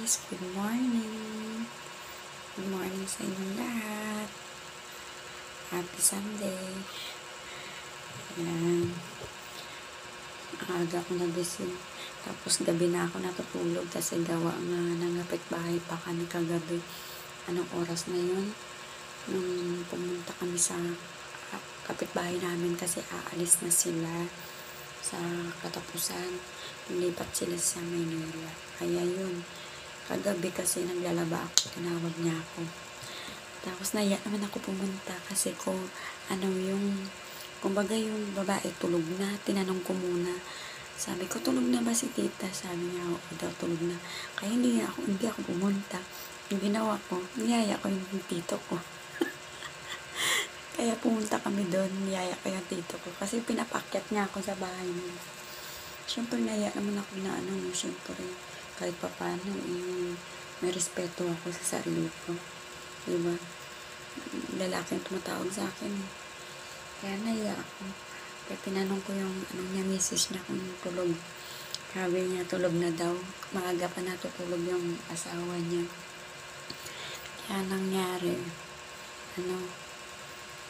guys, good morning. Good morning sa inyong lahat. Happy Sunday. Ayan. Aga ako nagising. Tapos gabi na ako natutulog kasi gawa nga ng kapitbahay pa kami kagabi. Anong oras na yun? Nung pumunta kami sa kapitbahay namin kasi aalis na sila sa katapusan. Lipat sila sa Manila. Kaya yun. Kagabi kasi naglalaba ako. Tinawag niya ako. Tapos naiyak naman ako pumunta kasi kumbaga yung babae tulog na. Tinanong ko muna. Sabi ko, tulog na ba si tita? Sabi niya, oo daw, tulog na. Kaya hindi ako pumunta. Yung ginawa ko, niyaya ko yung tito ko. Kaya pumunta kami doon, niyaya ko yung tito ko. Kasi pinapakyat niya ako sa bahay niya. Siyempre, naiyak naman ako na siyempre, kahit pa paano, may respeto ako sa sarili ko. Diba? Lalaki ang tumatawag sa akin. Kaya naiyak ako. Kaya tinanong ko yung misis niya kung tulog. Sabi niya, tulog na daw. Maaga pa natutulog yung asawa niya. Kaya nangyari,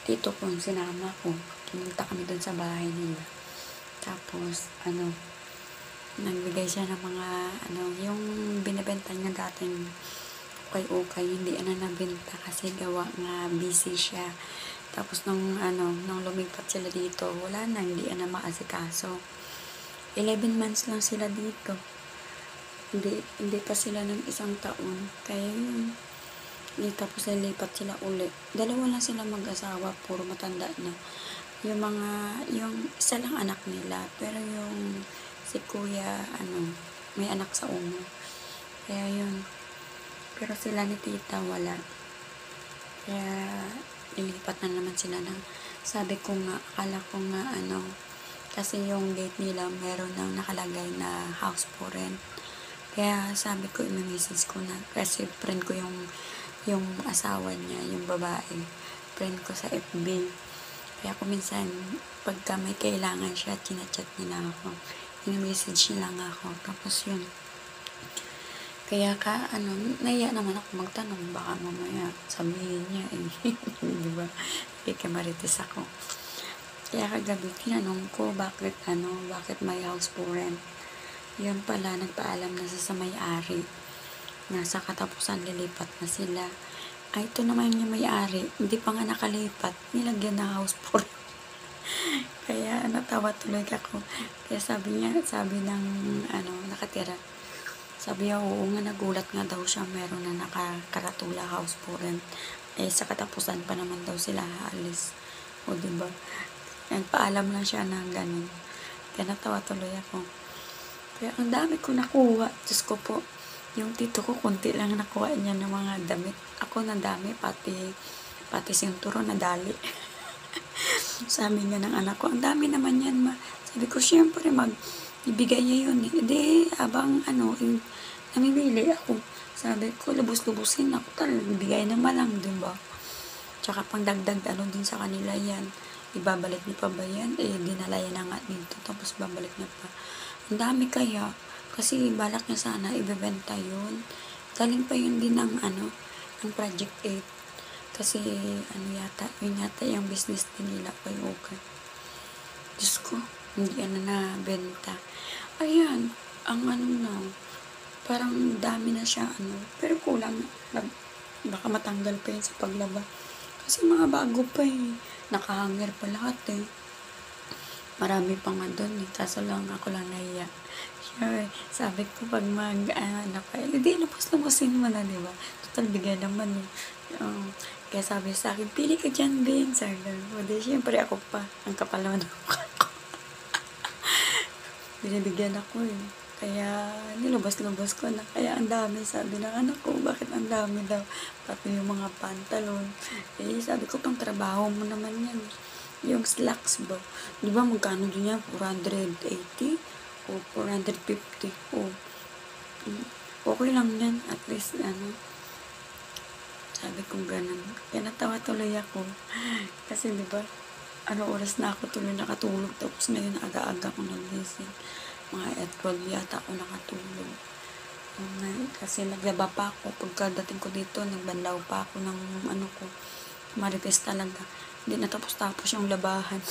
tito ko, sinama ko. Pumunta kami doon sa bahay nila. Tapos, nagbigay siya ng mga, yung binibenta niya dating ukay-ukay, hindi nabenta kasi gawa nga busy siya. Tapos nung lumipat sila dito, wala na, hindi na maasikaso. 11 months lang sila dito. Hindi pa sila ng 1 taon. Kaya yun, tapos nilipat sila uli. 2 lang sila mag-asawa, puro matanda na. Yung isa lang anak nila, pero yung si kuya, may anak sa uno. Kaya yun. Pero sila ni tita, wala. Kaya, nilipat na naman sila ng, sabi ko nga, akala ko nga, kasi yung gate nila, meron nang nakalagay na house for rent. Kaya, sabi ko, i-message ko na, kasi friend ko yung asawa niya, yung babae. Friend ko sa FB. Kaya kung minsan, pagka may kailangan siya, chinachat niya na ako. I-message niya lang ako. Tapos yun. Kaya naiya naman ako magtanong. Baka mamaya sabihin niya, diba? Kikimarites ako. Kaya kagabi, tinanong ko, bakit may house for rent? Yun pala, nagpaalam na sa may-ari. Nasa katapusan, lilipat na sila. Ay, ito naman yung may-ari, hindi pa nga nakalipat, nilagyan ng house for kaya natawa tuloy ako. Kaya sabi ng nakatira, sabi niya, oo nga, nagulat nga daw siya, meron na nakakaratula house for rent. Sa katapusan pa naman daw sila haalis. O diba? Paalam lang siya na ganun. Kaya natawa tuloy ako. Kaya ang dami ko nakuha. Diyos ko po, yung tito ko, kunti lang nakuha niya ng mga damit. Ako na dami, pati sinturo nadali. Sabi nga ng anak ko, ang dami naman yan, ma. Sabi ko, syempre, ibigay niya yun. Hindi, abang, namimili ako. Sabi ko, lubos-lubusin ako talaga. Ibigay naman lang, diba? Tsaka pang dagdag, din sa kanila yan. Ibabalik niya pa ba yan? Dinala yan na nga dito. Tapos babalik niya pa. Ang dami kaya. Kasi balak niya sana ibebenta yun. Galing pa yun din ng Project 8. Kasi yun yata yung business din nila kay okay. Diyos ko, hindi na benta. Ayan, parang dami na siya pero kulang na. Baka matanggal pa yun sa paglaba. Kasi mga bago pa nakahanger pa lahat Marami pa nga doon kaso lang ako lang naiyak. Sure, sabi ko pag hindi, lubos-lubosin mo na, diba? Total, bigyan naman kaya sabi sa akin, pili ka dyan, Ben. Sabi ko, siyempre ako pa. Ang kapal naman ako. Binibigyan ako Kaya, nilubos-lubos ko na. Kaya ang dami, sabi ng anak ko, bakit ang dami daw? Pati yung mga pantalon. Sabi ko, pang trabaho mo naman yan. Yung slacks ba? Diba, magkano din yan? 480? O 450? Okay lang yan. At least, sabi kong ganun. Kaya natawa tuloy ako. Kasi diba, oras na ako tuloy nakatulog. Tapos ngayon, aga-aga ko nagising. Mga 12 yata ako nakatulog. Kasi naglaba pa ako. Pagkadating ko dito, nagbanlaw pa ako ng ano ko. Maripis talaga. Hindi natapos-tapos yung labahan.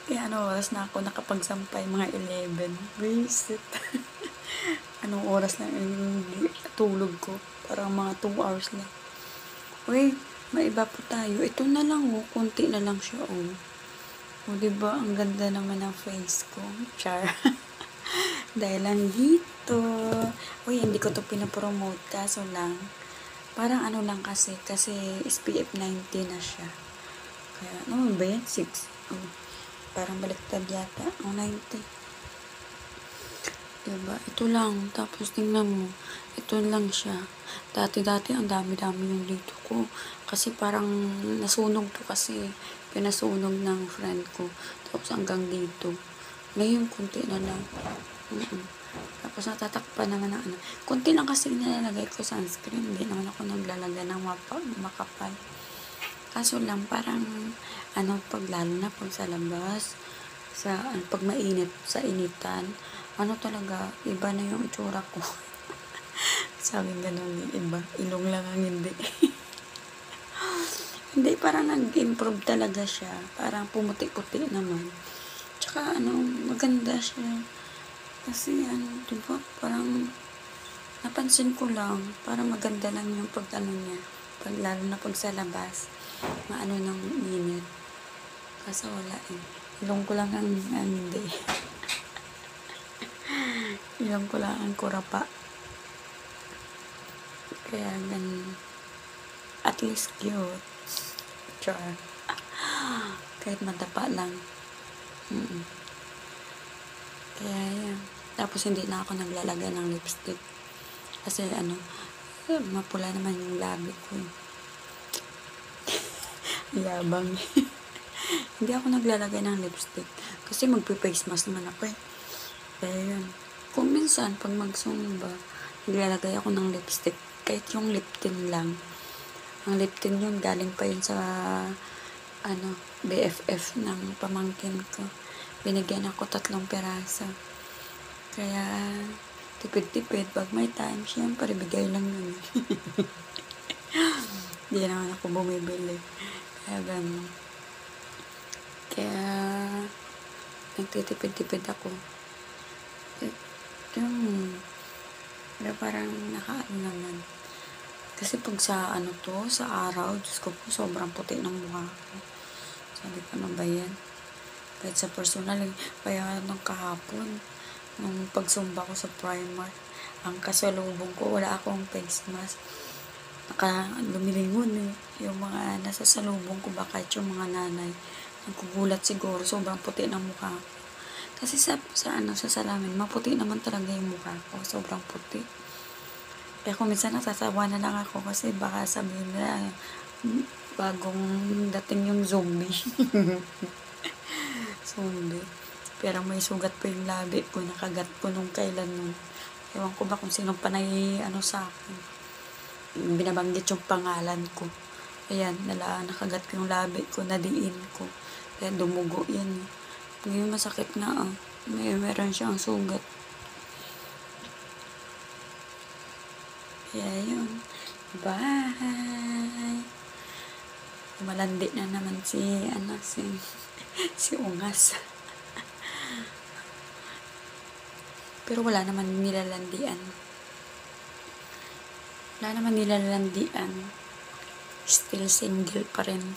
Kaya oras na ako nakapagsampay? Mga 11. Visit. Anong oras lang yung tulog ko? Parang mga 2 hours lang. Uy, maiba po tayo. Ito na lang oh. Kunti na lang siya oh. O diba, ang ganda naman ng face ko. Char. Dahil lang dito. Uy, hindi ko to pinapromote. Kaso lang, parang ano lang kasi SPF 90 na siya. Kaya, ano ba yan? 6. Oh, parang baliktad yata. Oh, 90. Diba? Ito lang. Tapos, tingnan mo. Ito lang siya. Dati ang dami-dami yung dito ko. Kasi parang nasunog to kasi. Pinasunog ng friend ko. Tapos, hanggang dito. Ngayon, kunti na lang. Tapos, natatakpan naman ng ano. Kunti lang kasi nilalagay ko sunscreen. Hindi naman ako naglalagay ng makapal. Kaso lang, parang, lalo na pag sa labas, pag mainit, sa initan, talaga, iba na yung itsura ko. Sabi ganun, iba. Ilong lang ang hindi. Hindi, parang nag-improve talaga siya. Parang pumuti-puti naman. Tsaka, maganda siya. Kasi, diba, parang, napansin ko lang, parang maganda lang yung niya. Lalo na pag sa labas, ng init. Kasi wala eh. Ilong ko lang ang hindi. Ilong ko lang ang kurapa. Kaya ganun. At least cute. Char. Kahit madapa lang. Kaya yan. Tapos hindi na ako naglalagay ng lipstick. Kasi mapula naman yung labi ko. Yabang. Hindi ako naglalagay ng lipstick. Kasi magpe-face mask naman ako eh. Kaya yun. Kung minsan, pag magsumba, naglalagay ako ng lipstick. Kahit yung lip tint lang. Ang lip tint yun, galing pa yun sa BFF ng pamangkin ko. Binigyan ako 3 peraso. Kaya, tipid-tipid. Pag may time, syempre, bigay lang yun. Hindi naman ako bumibili. Kaya gano'n. Kaya, nagtitipid-tipid ako. Pero parang nakaano naman. Kasi pag sa sa araw, Diyos ko po, sobrang puti ng mukha ko. Sabi ko, ano ba yan? Kahit sa personal, kaya nung kahapon, nung pagsumba ko sa Primark, ang kasalubong ko, wala akong face mask. Lumilingon eh. Yung mga nasa salubong ko, baka yung mga nanay, nagkugulat siguro, sobrang puti ng mukha ko. Kasi sa salamin, maputi naman talaga yung mukha ko, sobrang puti. Kaya kung minsan natatawa na lang ako kasi baka sabihin na bagong dating yung zombie. Zombie. Pero may sugat pa yung labi ko, nakagat ko nung kailan nun. Ewan ko ba kung sinong panay sa akin. Binabanggit yung pangalan ko. Ayan, nakagat ko yung labi ko, nadiin ko. Kaya dumugo yan. Ngayon masakit nga meron siyang sugat. Kaya yun. Bye! Malandi na naman si Ungas. Pero wala naman nilalandian. Still single pa rin.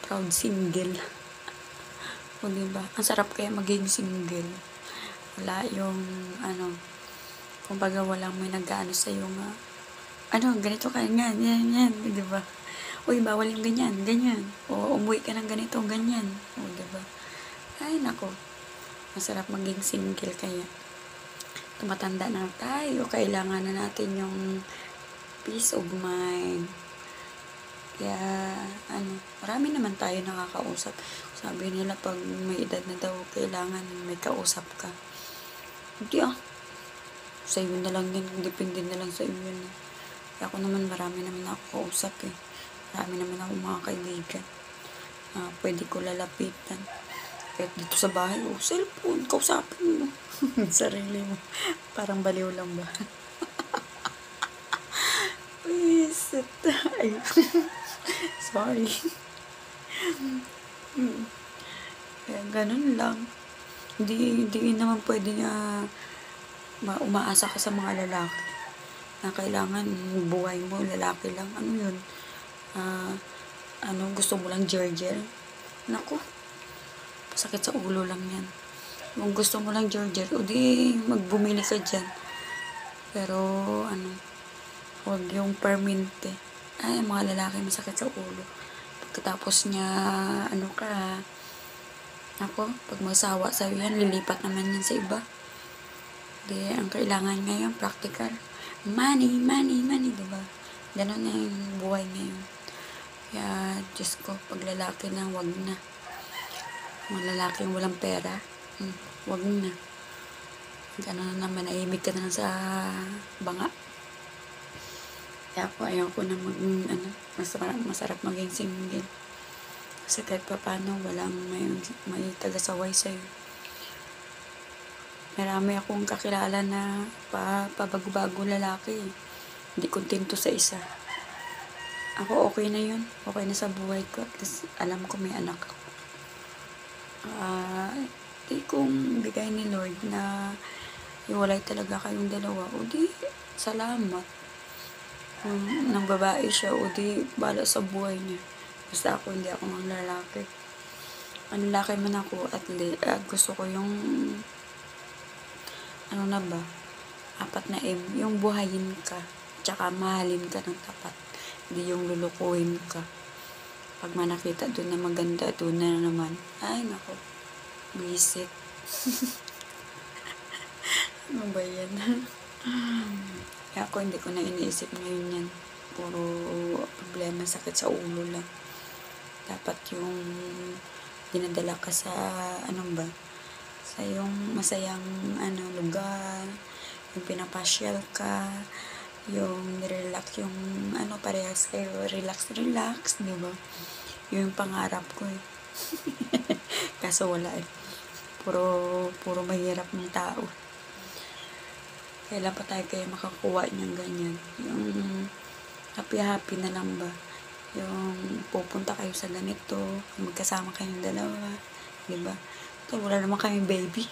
Proud single. O diba? Ang sarap kaya maging single. Wala yung kumbaga walang may nag-aano sa'yo nga. Ganito ka nga, yan, diba? Uy, bawal yung ganyan. O, umuwi ka ng ganito, ganyan. O, diba? Ay, nako. Masarap maging single kaya. Tumatanda na tayo. Kailangan na natin yung peace of mind. Kaya, marami naman tayo nakakausap. Sabi nila, pag may edad na daw, kailangan may kausap ka. Hindi sa iyo na lang yan. Depende na lang sa iyo yan. Kaya ako naman, marami naman ako kausap eh. Marami naman ako mga kaibigan. Pwede ko lalapitan. Kahit dito sa bahay, cellphone, kausapin mo. Sarili mo. Parang baliw lang ba? Wisit. Ay. Sorry. Kaya ganun lang. Hindi naman pwede na umaasa ka sa mga lalaki na kailangan buhay mo, lalaki lang. Ano yun? Gusto mo lang Georgia? Naku, pasakit sa ulo lang yan. Kung gusto mo lang Georgia, o di magbumili ka dyan. Pero, huwag yung permanente. Ay, mga lalaki masakit sa ulo. Pagkatapos niya, pag masawa sa'yo yan, lilipat naman yan sa iba. Di, ang kailangan ngayon, practical. Money, diba? Ganun na yung buhay ngayon. Kaya, Diyos ko, pag lalaki na, wag na. Mga lalaki yung walang pera, wag na. Ganun na naman, naimig ka na sa banga. Kaya ako, ayaw ko na masarap maging single. Kasi kahit pa paano, walang may tagasaway sa'yo. Marami akong kakilala na pabago-bago lalaki. Hindi kontento sa isa. Ako okay na yun. Okay na sa buhay ko. At least alam ko may anak ako. Di kung bigay ni Lord na iwalay talaga kayong dalawa, o di salamat. Kung nang babae siya, o di bala sa buhay niya. Basta ako, hindi ako ng lalaki. Ang lalaki man ako, at gusto ko yung 4 na M, yung buhayin ka, tsaka mahalin ka ng tapat. Hindi yung lulukuhin ka. Pag manakita doon na maganda, doon na naman. Ay, nako. Visit. Ano ba yan? Kaya ako, hindi ko na iniisip ngayon yan. Puro problema, sakit sa ulo lang. Dapat yung dinadala ka sa, sa yung masayang, lugar, yung pinapasyal ka, yung relax, yung parehas kayo, relax, di ba? Yung pangarap ko eh. Kaso wala eh. Puro mahirap ng tao. Kailan pa tayo kayo makakuha niyang ganyan? Yung happy na lang ba? Yung pupunta kayo sa ganito, magkasama kayong dalawa, di ba? So, wala naman kayong baby.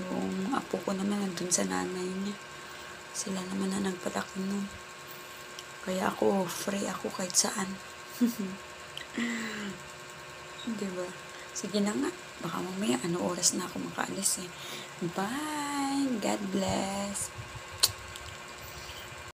Yung apo ko naman nandun sa nanay niya. Sila naman na nagpalaki nun. Kaya ako, free ako kahit saan. Diba? Sige na nga. Baka mamaya, oras na ako makaalis eh. Bye! God bless!